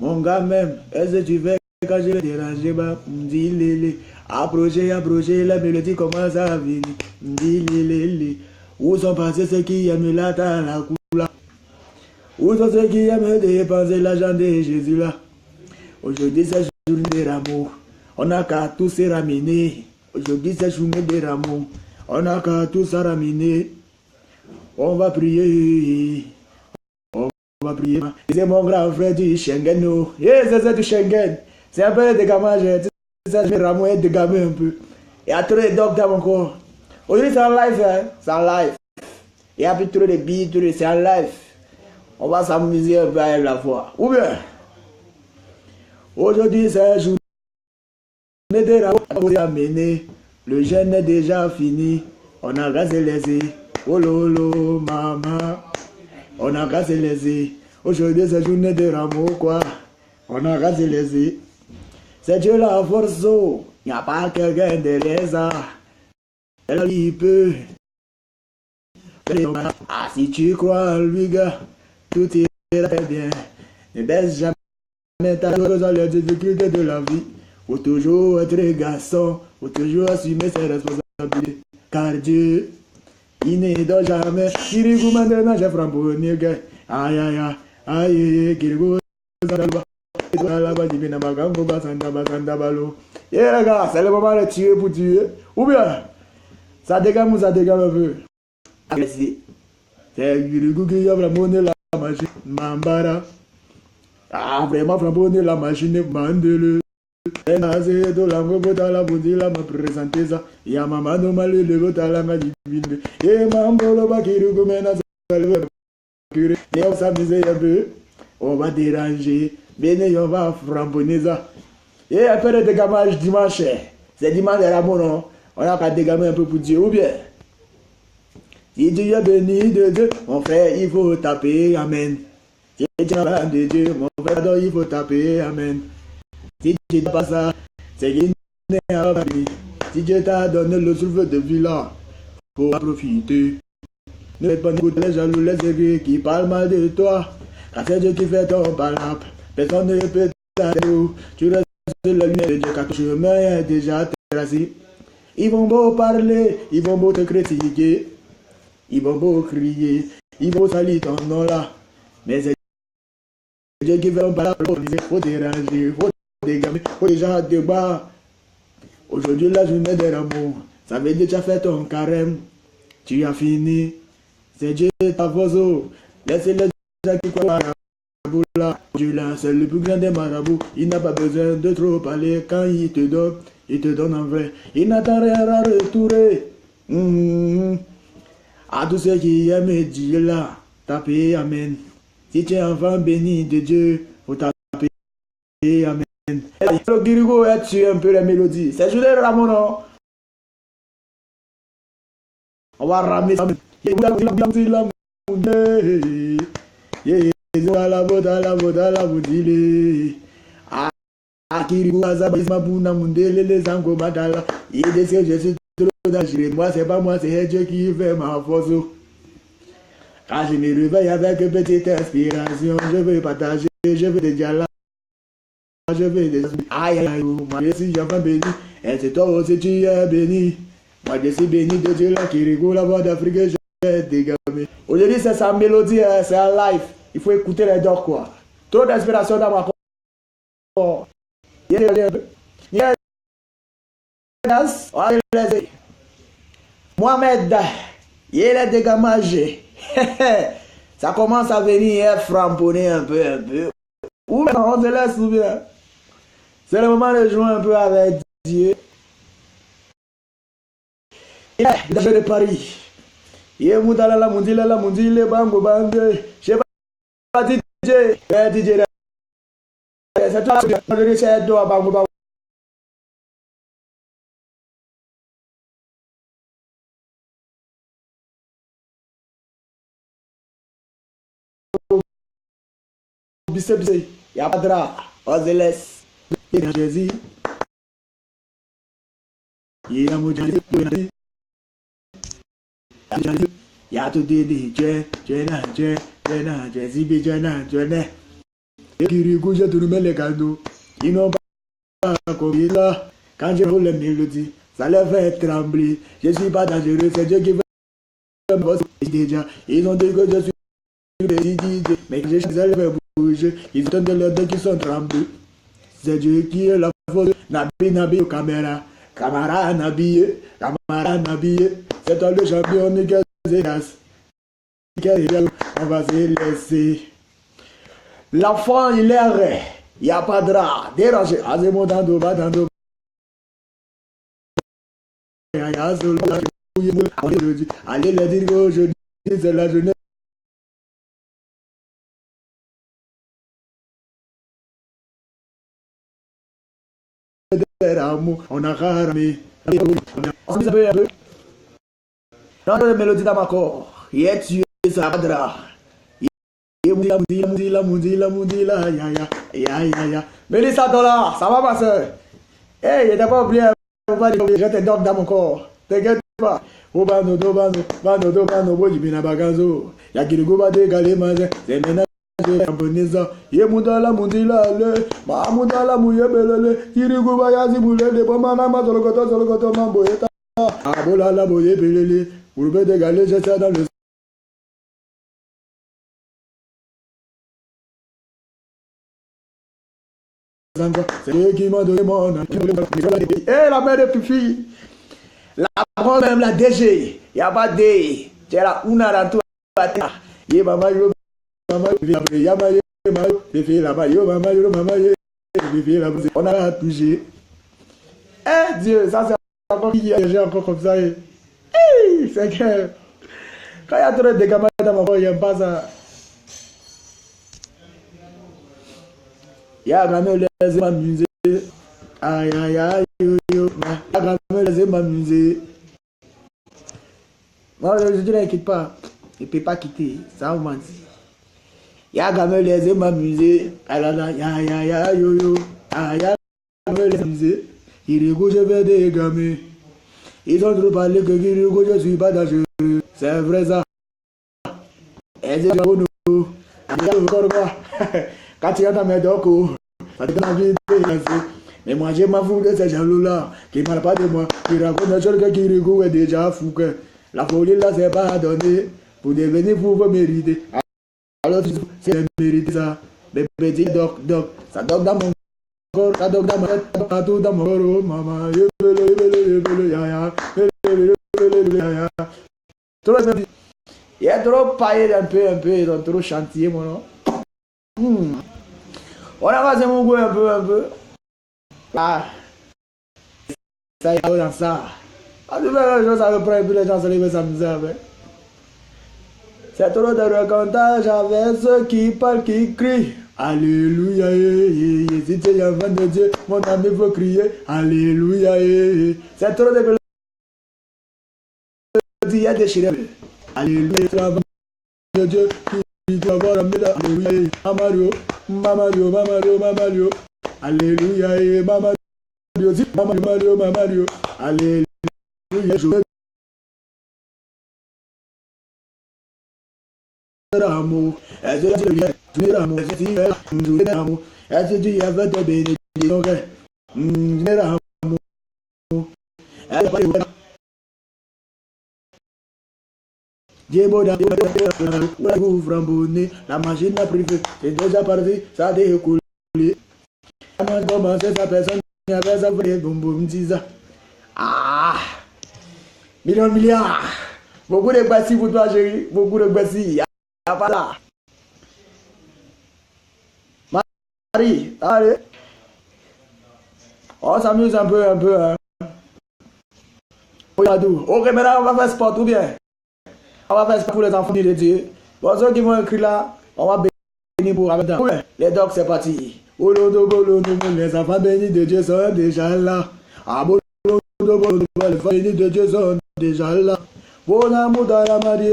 Mon gars même, est-ce que tu veux quand je vais déranger, bah, m'di lélé. Approchez, la mélodie commence à venir. M'di lélé. Où sont passés ceux qui aiment la coula? Où sont ceux qui aiment dépenser l'argent de Jésus là? Aujourd'hui c'est journée de rameaux. On n'a qu'à tous se ramener. Aujourd'hui c'est journée de rameaux. On n'a qu'à tous se ramener. On va prier. On va prier. C'est mon grand frère du Schengen. C'est du Schengen. C'est un peu de gamage. Tu sais, je vais ramer de gamer un peu. Il y a trop de dogs dans mon corps. Aujourd'hui c'est en live. Hein? C'est en live. Il y a plus trop de beats. C'est en live. On va s'amuser un peu à la fois. Ou bien, aujourd'hui c'est journée de rameaux amené. Le jeûne est déjà fini. On a gazé les yeux. Oh lolo, maman. On a gazé les yeux. Aujourd'hui c'est journée de rameaux quoi. On a gazé les yeux. C'est Dieu la force. Il n'y a pas quelqu'un derrière ça. Elle il peut. Ah, si tu crois en lui, gars, tout ira très bien. Ne baisse jamais ta chose dans les difficultés de la vie. Faut toujours être garçon. Faut toujours assumer ses responsabilités. Car Dieu, il ne dort jamais. Kirikou maintenant, j'ai framboné, gars. Aïe, aïe, aïe, aïe, Kirikou, et les gars, c'est le moment de tirer pour tuer. Ou bien, ça dégage ou ça dégage un peu. C'est Kirikou qui a framboné la machine. Mambara. Ah, vraiment framboné la machine. Mandele. Et nasé de la mobota la boudila m'a présenté ça. Ya maman no mal le bota la m'a divine. Et mambolo ba Kirikou mena salve. Et on s'amuse un peu. On va déranger. Venez, on va framboner ça. Et après le dégamage dimanche. C'est dimanche de Ramon, non? On a qu'à dégamer un peu pour Dieu, ou bien? Si Dieu est béni de Dieu, mon frère, il faut taper, amen. Si Dieu est béni de Dieu, mon frère, il faut taper, amen. Si tu n'as pas ça, c'est qu'il n'est pas béni. Si Dieu t'a donné le souffle de vie là, faut en profiter. Ne faites pas écouter les jaloux, les aigris qui parlent mal de toi. Car c'est Dieu qui fait ton palabre. Personne ne peut t'arrêter. Tu restes sur la lumière de Dieu car ton chemin est déjà tracé. Ils vont beau parler, ils vont beau te critiquer. Ils vont beau crier, ils vont salir ton nom là. Mais c'est Dieu qui fait ton palabre. Il faut déranger, il faut dégamer, il faut déjà te battre. Aujourd'hui la journée de l'amour. Ça veut dire que tu as fait ton carême. Tu as fini. C'est Dieu ta force. Laissez les gens qui croient là. Dieu là, c'est le plus grand des marabouts. Il n'a pas besoin de trop parler. Quand il te donne en vrai. Il n'attend rien à retourner. À tous ceux qui aiment Dieu là, tapez amen. Si tu es enfant béni de Dieu, faut taper amen. Le Kirikou est tué un peu les mélodies. C'est juste Ramon, non? On va ramer ça. La boudile. Ah, Kirikou Azabisma Buna Mundele, les Ango Badala. Il décide que je suis trop dangereux. Moi, c'est pas moi, c'est Dieu qui fait ma force. Quand je me réveille avec une petite inspiration, je veux partager, je veux des dialogues. Je veux des aïe aïe, moi je suis enfant béni, et c'est toi aussi tu es béni. Moi je suis béni de Dieu là qui rigole la voix d'Afrique, je vais dégamer. Aujourd'hui c'est sa mélodie, c'est un live, il faut écouter les docs quoi. Trop d'inspiration dans ma corps. Mohamed, il est dégamagé. Ça commence à venir framponner un peu. Ou on se laisse ou bien. C'est le moment de jouer un peu avec Dieu. Il est de Paris. Il est moudala la mundile bango bande. Je sais pas DJ. DJ. C'est toi le richard doa bango bango. Bise. Il y a pas de drap. On se laisse. Il y a Jésus. Il y a Moudjali. Y'a tout dit, Zibi, et Kirikou, je te remets les cadeaux. Ils n'ont pas compris là. Quand je roule les mélodies, ça les fait trembler. Je suis pas dangereux, c'est Dieu qui veut me bosser déjà. Ils ont dit que je suis DJ, mais que je suis fait bouger. Ils entendent leurs deux qui sont tremblés. C'est Dieu qui est la faute. Nabi au caméra. Camara Nabi. C'est toi le champion, Nickel Zénas. On va se laisser. L'enfant, il est arrêt. Il n'y a pas de drap. Dérangé. Azemo dando, badando. Allez le dire qu'aujourd'hui, c'est la journée. On a ramé. On s'est un peu. Dans la mélodie dans ma corps. Il est tué, ça va drap. Moudila, ya. Mélissa, là, ça va ma soeur? Hey, il n'était pas oublié, je te donne dans mon corps. T'inquiète pas. Obano, Bojibina Bagazo. Yakirigo Bade Galemaze, c'est ménage. Yemudala Mundila, Mamudala Muyebele, Kirigo Bayazi Boulele, Bomana Mazologoto, Mamboeta, Abola la Boye Belele, Urbe de Galé, j'étais dans le. C'est eux qui m'ont donné mon nom. Eh, la mère de Pifi. La branche même la DG. Il n'y a pas de D. C'est la Una dans tout la terre. Yé, maman, yo, on a touché. Eh, Dieu, ça c'est encore qui a encore comme ça. C'est que. Quand il y a trop de gamins dans ma voix, il n'y a pas ça. Y'a jamais les m'amuser. Aïe, yo. Y'a jamais les m'amuser. Moi, je ne l'inquiète pas. Il ne peut pas quitter. Ça vous mentit. Y'a jamais les m'amuser. Y'a, yo. Y'a jamais les m'amuser. Kirikou, je vais dégamer. Ils ont trop parlé que Kirikou, je ne suis pas dangereux. C'est vrai ça. Et c'est pas nous. Quand tu es dans mes docos, ça te donne envie de danser. Mais moi, je m'en fous de ces jaloux-là, qui ne parlent pas de moi, qui racontent des choses que Kirikou est déjà fou. Que la folie là, c'est pas à donner. Pour devenir fou, vous méritez. Alors, c'est mérité ça. Les petits doc, ça doc dans mon corps, ça doc dans ma tête, partout dans mon corps. Maman, il y a trop paillé un peu, ils ont trop chantier, mon nom. On a passé mon goût un peu. Ah, ça y est, dans ça. Quand tu fais quelque chose, ça reprend et puis les gens se lèvent s'amuser avec. C'est trop de racontage avec ceux qui parlent, qui crient. Alléluia, si tu es enfant de Dieu, mon ami faut crier. Alléluia, c'est trop de mélodies, il y a des chérés. Alléluia, c'est l'enfant de Dieu qui doit avoir un mille. Alléluia, Mamario. Alléluia, Mamario. Alléluia, je vais amour. Est-ce que tu es amour? Est-ce que tu es amour? Est-ce que tu as fait de bénédictions? Tu es amour. La machine a pris feu, c'est déjà parti, ça a découlé. Quand on commençait sa personne, il y avait ça, boum boum, ça. Ah! Milliards! Beaucoup de bassis pour toi, chérie, beaucoup de bassis. Pas là. Marie, allez. On s'amuse un peu, hein. Ok, maintenant on va faire sport ou bien? On va faire sport pour les enfants de Dieu. Bon, ceux qui vont écrire là, on va bénir pour avec temps. Les docs, c'est parti. Les enfants bénis de Dieu sont déjà là. Les enfants bénis de Dieu sont déjà là. Bon amour dans la Marie,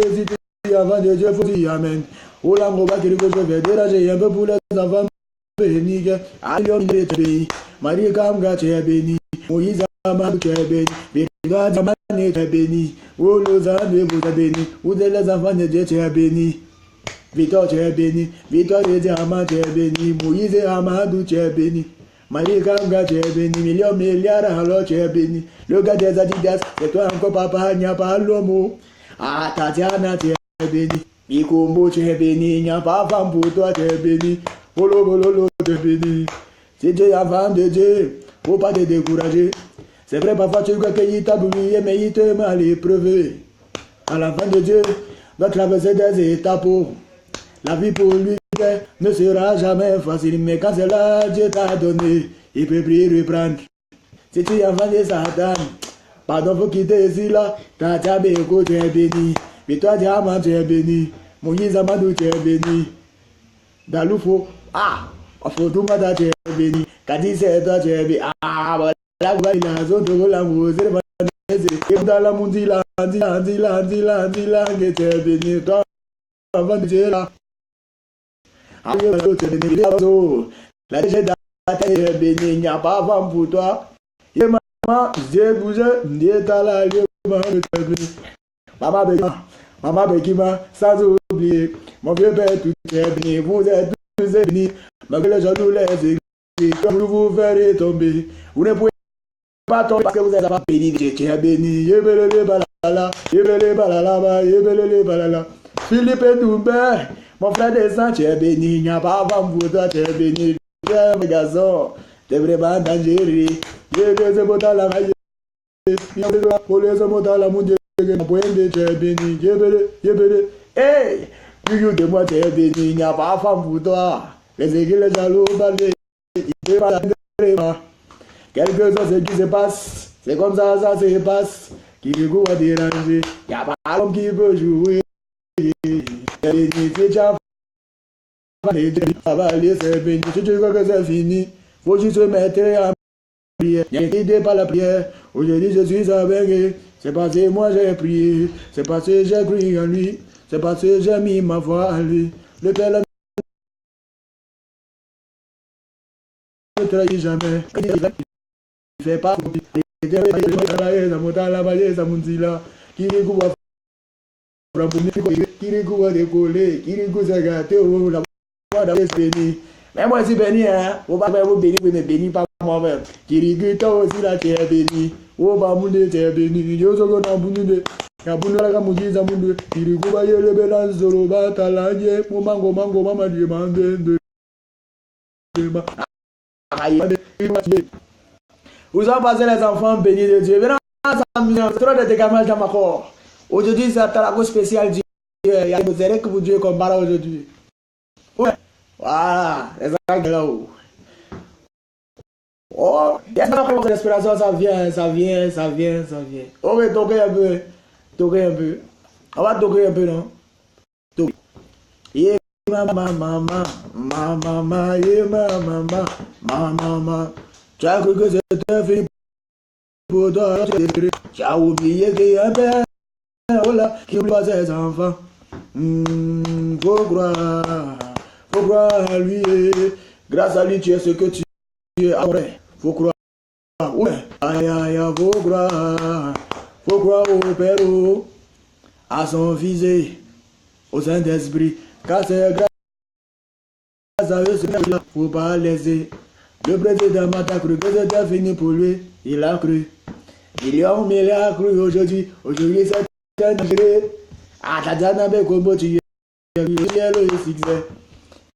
avant de Dieu, faut dire Amen. Oh la mouba qui je vais déranger un peu pour les enfants bénis. Allions de pays. Marie Kamga, tu es béni. Moïse Amadou, tu es béni. Bériga Diamane, tu es béni. Oh, nos amis, vous êtes bénis. Vous êtes les enfants de Dieu, tu es béni. Victor, tu es béni. Victor et Diamant, tu es béni. Moïse et Amadou, tu es béni. Marie Kanga, tu es béni. Millions, milliards, alors tu es béni. Le gars des Adidas, c'est toi encore, papa, il n'y a pas l'homme. Ah, Tatiana, tu es béni. Mikombo, tu es béni. Il n'y a pas femme pour toi, tu es béni. Polo, polo, tu es béni. Si tu es enfant de Dieu, faut pas te décourager. C'est vrai, parfois tu crois qu'il t'a oublié, mais il te met à l'épreuve. À la fin de Dieu, doit traverser des étapes. La vie pour lui ne sera jamais facile, mais quand c'est là, Dieu t'a donné, il peut prier, reprendre. Si tu es enfant de Satan, pardon, faut quitter ici là, Tatiabeko, tu es béni. Et toi, Diamant, tu es béni. Moïse Amadou, tu es béni. Daloufo, Fotoumata, tu es béni. Kadi, c'est toi, tu es béni. La voix, il a zone de la musique, et dans la monde, il a dit, tu es béni. Toi, avant de Dieu là. La déchet d'attaque est béni, il n'y a pas femme pour toi. Et maman, Dieu bouge, Dieu t'a la lieu, maman Bekima, sans oublier, mon vieux père, tout est béni, vous êtes tous bénis, malgré les gens nous les écrits, comme vous verrez tomber, vous ne pouvez pas tomber parce que vous êtes pas béni, tu es béni, yébélé balala, yébélé balala, yébélé balala, Philippe Doumbé. Mon frère descend, tu es béni, il n'y a pas avant pour toi, tu es béni. Tu es un garçon, tu es vraiment dangereux. Tu es beau dans la maille. Pour les hommes dans la monde, tu es béni. Tu es béni. Hey, plus de moi, tu es béni, il n'y a pas femme pour toi. Les aiguilles, les jaloux, il ne peut pas la quelque chose ce qui se passe, c'est comme ça se passe. Qui veut va déranger, il n'y a pas l'homme qui veut jouer. Tu crois que c'est fini, faut juste se mettre en prière. N'inquiétez pas la prière. Aujourd'hui je suis avec. C'est parce que moi j'ai prié, c'est parce que j'ai cru en lui, c'est parce que j'ai mis ma foi en lui. Le Père ne trahit jamais. Il fait pas Kirikou décoller, Kirikou s'est gâté, la voix d'aller se bénir. Mais moi aussi béni, hein. Vous ne pouvez pas vous bénir, mais béni pas moi-même. Kirikou, toi aussi là, tu es béni. Oh, bah, mon Dieu, tu es béni. Yo, so, on a bouni, Kabuna la Kamuji Zamunde, Kirikou, bah, yé, le bélan, zolo, bah, talanye, mango, maman, demande de. Vous en passez les enfants bénis de Dieu. Maintenant, trop de dégamage dans ma corps. Aujourd'hui, c'est un talago spécial Dieu. Il y a des erreurs que vous Dieu combat aujourd'hui. Ouais. Voilà, les enfants là-haut. Oh, il y a une respiration, ça vient. Ok, toquez un peu. On va toquer un peu, non? Toquer. Yeah, maman, maman. Tu as cru que c'était fini pour toi, tu as oublié qu'il y a un père qui oublie pas ses enfants. Faut croire à lui. Grâce à lui, tu es ce que tu es. Après, faut croire. Ouais. Aïe, faut croire au Père, à son Fils, au Saint-Esprit. Car c'est grâce à eux, faut pas laisser. Le président m'a cru que c'était fini pour lui. Il a cru. Millions, milliards cru aujourd'hui. Aujourd'hui, c'est un degré. Ah, t'as déjà n'avais combo, tu es le succès.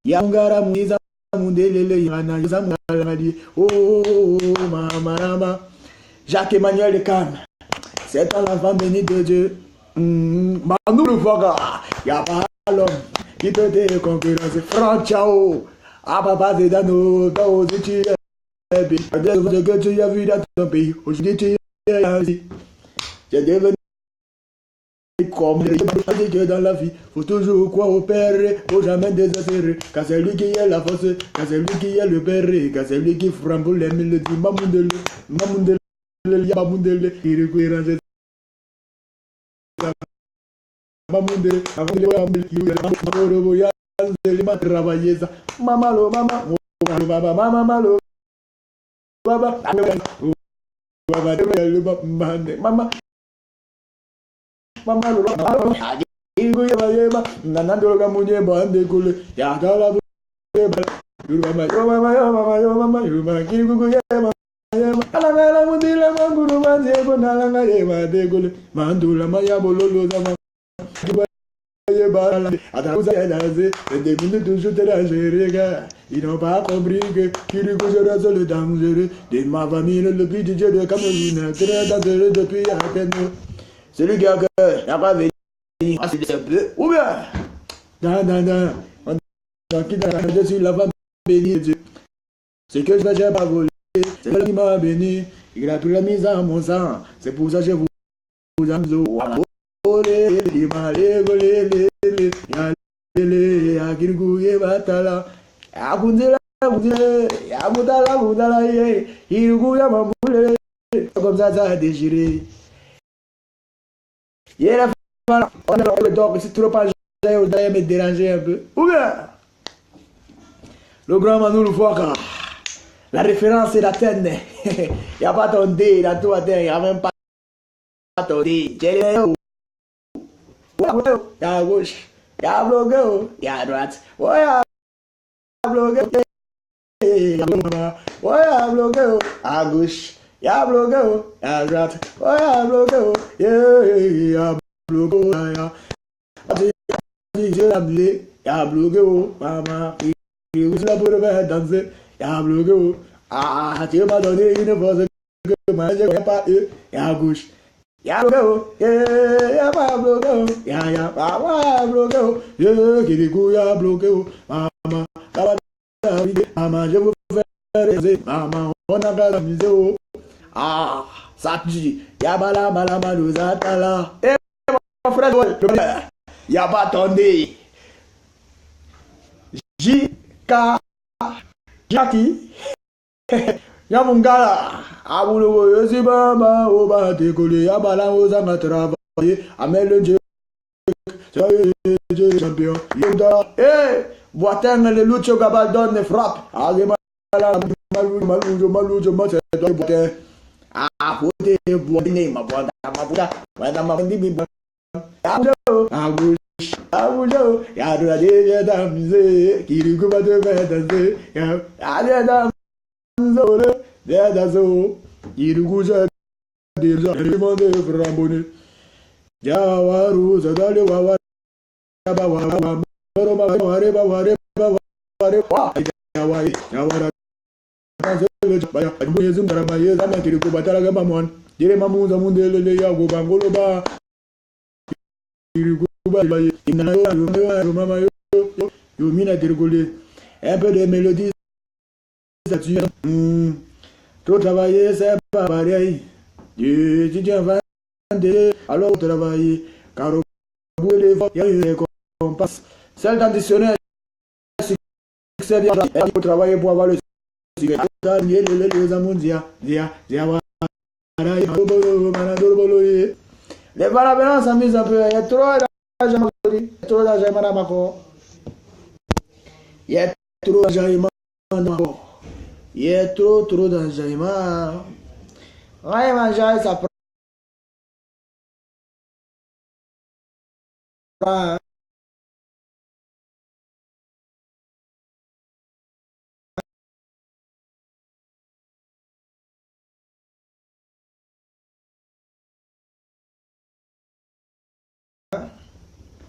Yangara Mouiza Moundelele Yana Yazamadi. Oh, Mama. Jacques-Emmanuel Kahn. C'est un enfant béni de Dieu. Manu le Foga. Il n'y a pas l'homme qui peut te concurrencer. Franck Chao. Ah, papa, c'est dans nos dos, tu es béni. Ce que tu as vu dans ton pays. Aujourd'hui, tu es ainsi. Tu es devenu comme les dans la vie. Faut toujours croire au Père, faut jamais désespérer. Car c'est lui qui est la force, car c'est lui qui est le Père, car c'est lui qui frappe les mélodies. Mamundele, Yabamundele, il recueille Mamundele, Mama, Ils n'ont pas compris que Kirikou sera le dangereux de ma famille, le plus DJ de Cameroun, très dangereux depuis Athènes. Celui qui a cœur n'a pas venu, c'est un peu, ou bien, on quitte je suis la femme bénie de Dieu. Ce que je fais, j'ai pas volé, c'est lui qui m'a béni, il a pris la mise à mon sang, c'est pour ça que je vous aime. Comme ça a déchiré. On a le doc, c'est trop pas vous allez me déranger un peu. Ou bien, le grand Manu Loufoka, la référence c'est l'Athènes. Il n'y a pas ton dé dans tout Athènes, il n'y a même pas ton dé. Il y a à gauche, il y a à bloqué, il y a à droite. Ouais, à bloqué, il y a à bloqué, à gauche. Il y a à bloqué, il y a à droite. Ouais, à bloqué, il y a à bloqué, il y a bloqué, maman. Il y a pour faire danser. Il y a bloqué. Ah, tu m'as donné une force que moi je n'ai pas eu. Il y a gauche. Il y a bloqué. Il y a pas bloqué. Il y a pas bloqué. Il y a bloqué. Maman, maman, je vous fais rêver. Maman, on a pas d'amusé. Ah, ça dit. Il y a bala, bala, malouza, tala. Eh, mon frère, il n'y a pas attendu. J.K. Jackie. Yamungala. Aboulo, Yosibama, Oba, Décollé, Yabala, Osama, travailler. Amel le Dieu. Champion. Yoda. Eh, Boateng, le Lucho Gabaldon, ne frappe. Agema, Maloujo, Motte, Boateng. Ah, faut te boire, ma boîte, ma boîte, madame, ma bibi. Abuja, ya doit déjà danser, qui lui coupe de faire danser, ya danser, ya danser, qui lui coupe déjà, il demande de frambonner. Ya waru, ça doit le wawa, un peu de mélodie, ça tue. Trop travailler, c'est pas pareil. Tu tiens 22, alors travailler. Car au bout des fois, il y a une récompense. Celle traditionnelle, c'est bien. Il faut travailler pour avoir le succès. Les balabélans s'amusent un peu. Il y a trop d'argent. Il y a trop d'argent, madame Mako. Il y a trop d'argent, madame. Il y a trop d'argent. Ouais, manger, ça prend.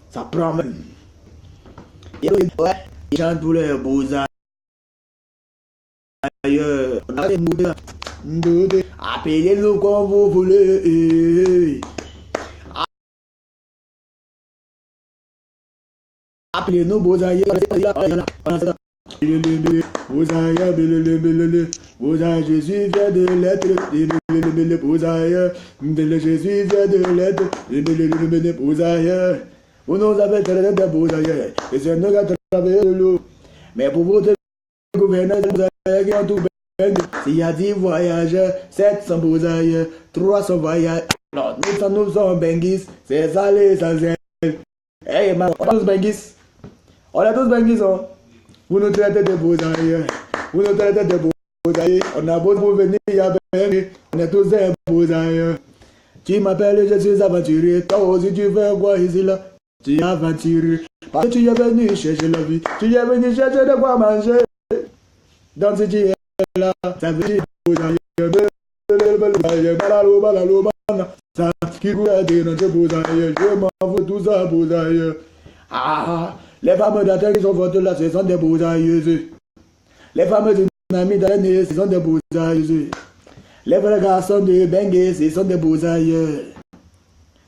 Ça prend même. Il y a des gens pour les beaux-arts. Appelez-nous comme vous voulez. Appelez-nous beaux-arts. Beaux-arts, je suis fier de l'être. Beaux-arts, je suis fier de l'être. Beaux-arts, vous nous avez traité de beaux-arts. Et c'est nous qui avons travaillé de l'eau. Mais pour votre gouverneur, beaux-arts qui ont tout perdu. S'il y a 10 voyageurs, 700 beaux-arts, 300 voyageurs. Alors, nous sommes benguis. C'est ça l'essentiel. Hey, man, on est tous benguis. On est tous benguis, hein. Vous nous traitez de beaux-arts. Vous nous traitez de beaux-arts. On a beau pour venir, on est tous des beaux-arts. Tu m'appelles, je suis aventurier. Toi aussi, tu fais quoi ici là? Tu es aventurier. Parce que tu es venu chercher la vie. Tu es venu chercher de quoi manger. Donc si tu es là, ça veut dire que ça qui vous a dit, je m'en fous tout ça, bousaille. Ah, les femmes d'atteinte qui sont fortes là, ce sont des bousailleuses. Les femmes dynamites d'année, ce sont des bousailleuses. Les vrais garçons de Bengue, ce sont des bousailleux.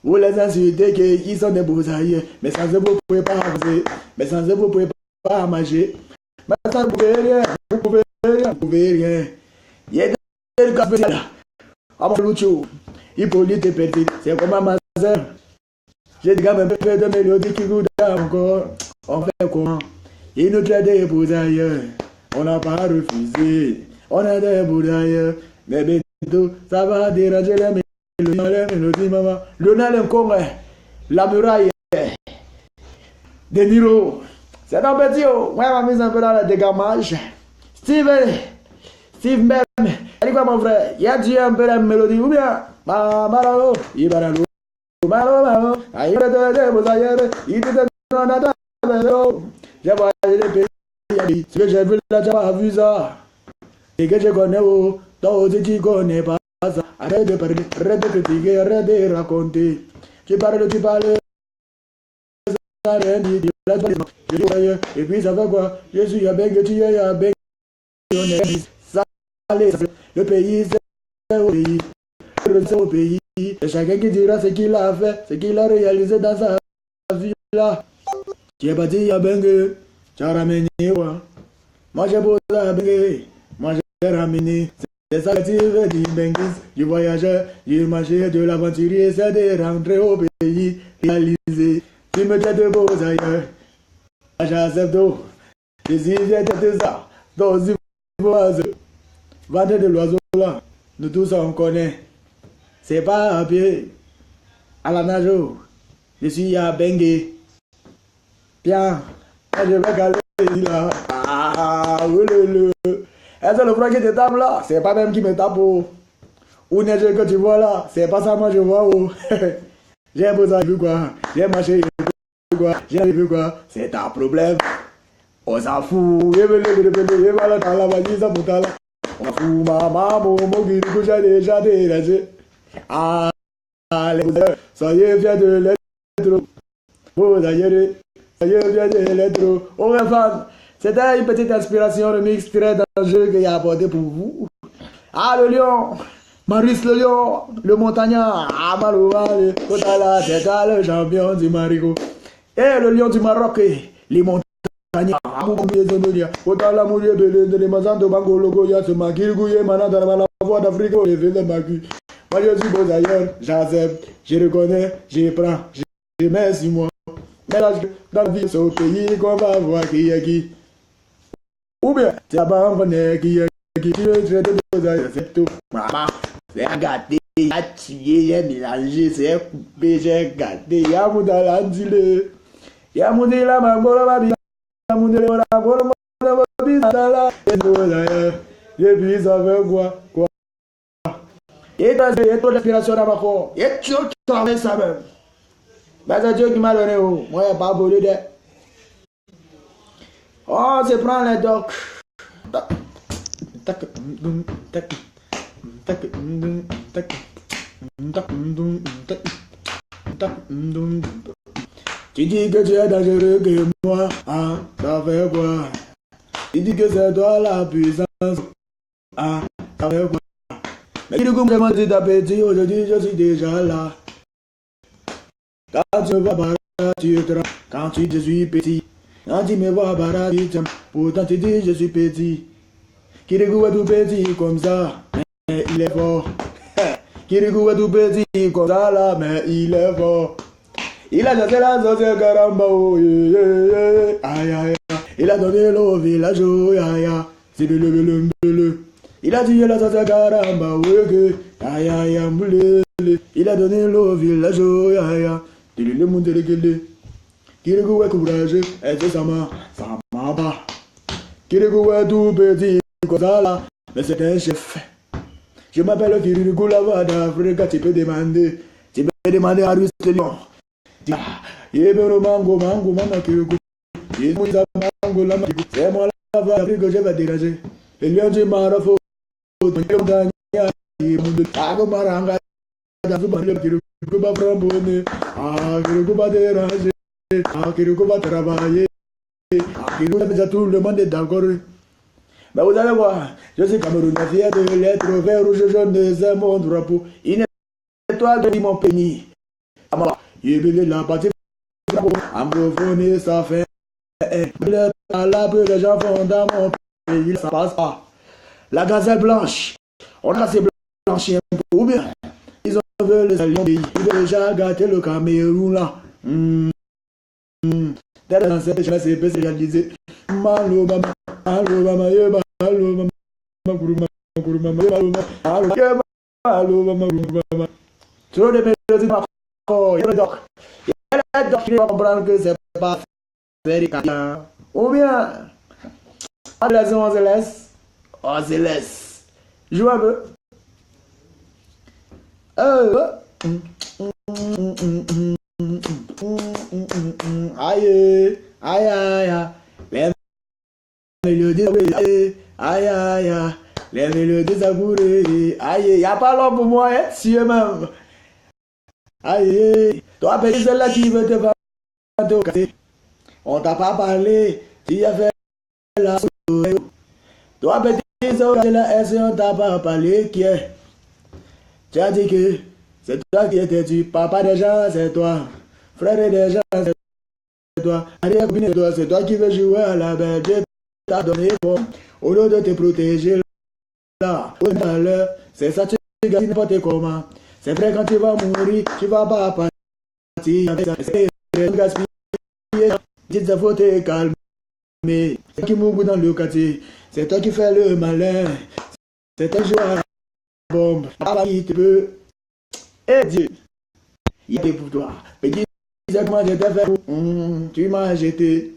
Vous les insultez qu'ils sont des bousailleux. Mais sans eux, vous ne pouvez pas avancer. Mais sans eux, vous ne pouvez pas marcher. Mais sans vous pouvez rien. Vous pouvez rien. Vous pouvez rien. Il y a des cas spéciaux là. Ah mon Lucho, Hippolyte est petit. C'est comme ma soeur. J'ai quand même fait de mélodies qui vous donnent encore. On fait comment? Ils nous traitent des bousailleux. On n'a pas refusé. On est des bousailleux. Mais bientôt, ça va déranger les mélodies, maman. Lionel Nkongue, la muraille. De Niro. C'est un petit haut. Moi, je m'a mis un peu dans le dégamage. Steve même. Elle dit quoi, mon frère? Il y a dit un peu la mélodie ou bien? Maralo, Ibaralo. Malo, aïe, il te donne à ta vélo. J'ai voyagé les pays. Ce que j'ai vu là, j'ai pas vu ça. Et que je connais, toi aussi tu connais pas ça. Arrête de parler, arrête de critiquer, arrête de raconter. Tu parles, ça rien dit. Et puis ça fait quoi? Je suis à Bengue, tu es à Bengue. Ça, le pays, c'est au pays. C'est au pays. Et chacun qui dira ce qu'il a fait, ce qu'il a réalisé dans sa vie là. Tu es parti à Bengue, tu as ramené quoi? Moi j'ai posé à Bengue, moi j'ai ramené. C'est ça que tu veux dire, Bengue. Du voyageur, du marché, de l'aventurier, c'est de rentrer au pays réalisé. Tu me traites beaux ailleurs. J'accepte. Et si j'étais ça, toi aussi, oiseau. Vendre de l'oiseau là, nous tous on connaît. C'est pas à pied, à la nage. Je suis à Bengue. Bien, je vais caler là. Ah, oulele. Est-ce que le frère qui te tape là? C'est pas même qui me tape. Où neige que tu vois là? C'est pas ça moi je vois. J'ai besoin de quoi? J'ai marché. J'ai vu quoi? C'est un problème. On s'en fout. On s'en fout, maman, mon guide, j'ai déjà dérangé. Ah, les bousailleurs, soyez fiers de l'être. Bousailleurs, soyez fiers de l'être. Oh, mes fans, c'était une petite inspiration remix très dangereux qu'il a apporté pour vous. Ah, le lion, Maurice le lion, le montagnard, Amarouba, le Kotala, c'est le champion du Marigot. Et le lion du Maroc, les montagnes. Kotala mourir belé de l'Amazon de Bango Logo, Yas Makir Gouye, Manada, la voix d'Afrique, les villes de Macu. Moi je suis beau ailleurs, j'accepte, je reconnais, je prends, je mets 6 mois. Mais là, dans la vie, c'est au pays qu'on va voir qui est qui. Ou bien, tu n'as pas entendu qui est qui. Tu veux traiter de beaux ailleurs, c'est tout. Maman, c'est gâté, il y a tué, il y a mélangé, c'est coupé, j'ai gâté, il y a mon dans l'andilé. Il y a mon dit là, ma bonne mamie. Il y a mon dit là, ma bonne mamie. Et puis ça fait quoi? Et toi, j'ai trop d'inspiration dans ma corps. Et tu travailles ça même. Mais c'est Dieu qui m'a donné. Moi, il n'y a pas beau de. Oh, c'est prendre les docs. Tu dis que tu es dangereux que moi. Ah, ça fait quoi? Tu dis que c'est toi la puissance. Ah, ça fait quoi? Mais du coup, vraiment, petit appétit, aujourd'hui, je suis déjà là. Quand tu me vois barrer, tu te rends. Quand tu dis je suis petit. Quand tu me vois barrer, tu te rends. Pourtant, tu dis je suis petit. Kirikou est tout petit comme ça, mais il est fort. Kirikou est tout petit comme ça là, mais il est fort. Il a chassé la sorcière Karamba, oh, aïe aïe. Il a donné l'eau au village, oh, aïe aïe. C'est le. Il a tué la sorcière Karamba, oui, aïe aïe, moulé. Il a donné l'eau au village, aïe aïe. Le monde de l'église. Kirikou est courageux, et c'est ça m'a pas. Kirikou est tout petit comme ça là, mais c'est un chef. Je m'appelle Kirikou Lavada, frère, tu peux demander. Tu peux demander à Russe le lion. Yébero mango, mango, maman Kirikou. Yébero mango, lama Kirikou. C'est moi la voix que je vais dégager. Le lion du Marafo. Le lion gagne. Le tago maranga. Kirikou va frambonner. Ah, Kirikou va déranger. Ah, Kirikou va travailler. Ah, Kirikou va déjà tout le monde est d'accord. Mais vous allez voir, je suis Camerounais, fier de l'être, vert, rouge, jaune, c'est mon drapeau. Une étoile de mon pays. Il la partie anglophone, ça fait à la peu les gens font dans mon pays, ça passe pas. La gazelle blanche, on a ces blanchis un peu, ou bien ils ont vu les lions pays, ils ont déjà gâté le Cameroun là. Dès les ancêtres, je me suis spécialisé. Malo mama, malo mama, yeba, malo mama, kuruma, kuruma, yeba, malo mama, kuruma. Trop de mélodies d'accord, il y a le doc. Il y a le doc qui va comprendre que c'est pas faire des carrières. Ou bien, on se laisse, on se laisse. Joue un peu. Aïe, aïe, aïe, les mélodies, aïe, aïe, les mélodies amoureuses, aïe, y'a pas l'homme pour moi, hein, si même. Aïe, toi, petit, celle-là qui veut te vendre au quartier. On t'a pas parlé, tu as fait la soirée. Toi, petit, celle-là, est-ce qu'on t'a pas parlé, qui est? Tu as dit que c'est toi qui étais tu, papa des gens, c'est toi. Frère des gens, c'est toi. C'est toi qui veux jouer à la belle. Dieu t'a donné bon. Au lieu de te protéger là, c'est ça, tu gagnes n'importe comment. C'est vrai, quand tu vas mourir, tu vas pas partir avec ça. C'est gaspillé. Il faut te calmer. C'est toi qui mourra dans le quartier. C'est toi qui fais le malin. C'est toi qui joue à la bombe. Papa qui te peut. Et Dieu, il y a pour toi. Petit, comment je t'ai fait. Tu m'as jeté.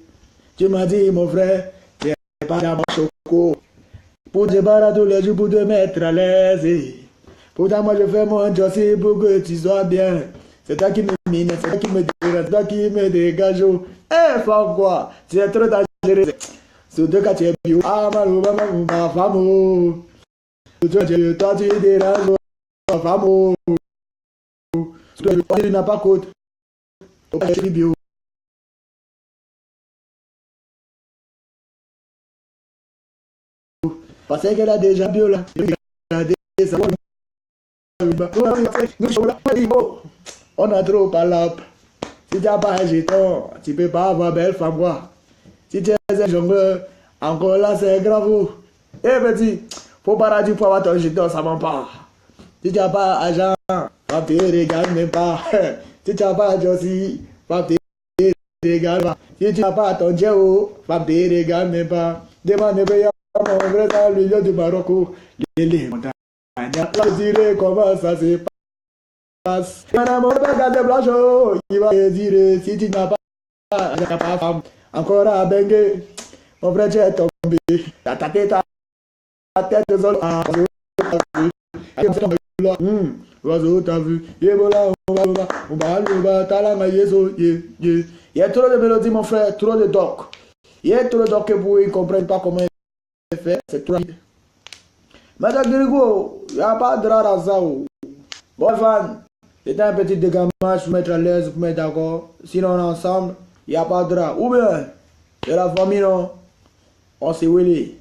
Tu m'as dit, mon frère, c'est pas dans mon choco. Pour te barrer tous les jours, pour te mettre à l'aise. Pourtant, moi, je fais mon job pour que tu sois bien. C'est toi qui me mine, c'est toi qui me dérange, c'est toi qui me dégage. Eh, femme quoi, tu es trop dangereux. Sur deux cas, tu es bio. Ah, ma femme. Toi, tu déranges, ma femme. Tu n'as pas côte. Je suis bio. Parce qu'elle a déjà bio là. On a trop parlé. Si tu n'as pas un jeton, tu ne peux pas avoir belle femme quoi. Si tu es un jongleur, encore là c'est grave. Eh petit, faut pas dire pour avoir ton jeton, ça ne va pas. Si tu n'as pas argent, femme te regarde même pas. Si tu n'as pas Josie, femme te regarde pas. Si tu n'as pas ton Dieu, femme te regarde même pas. Demande payer mon vrai dans le lieu du Maroc. Les montagnes. Je dirais comment ça se passe. Madame, on va regarder Blanchot. Il va te dire si tu n'as pas femme. Encore à Bengue. Mon frère, tu es tombé. Ta tête zone. Oiseau, t'as vu. On va, talanga, yeso, il y a trop de mélodies, mon frère, trop de doc. Il y a trop de doc que vous ne comprenez pas comment il fait. C'est trop rapide. Madame Girigo, il n'y a pas de rare à ça. Bon, fan, c'était un petit dégamage pour mettre à l'aise, pour mettre d'accord. Sinon, ensemble, il n'y a pas de rare. Ou bien, c'est la famille, non? On s'est wélé.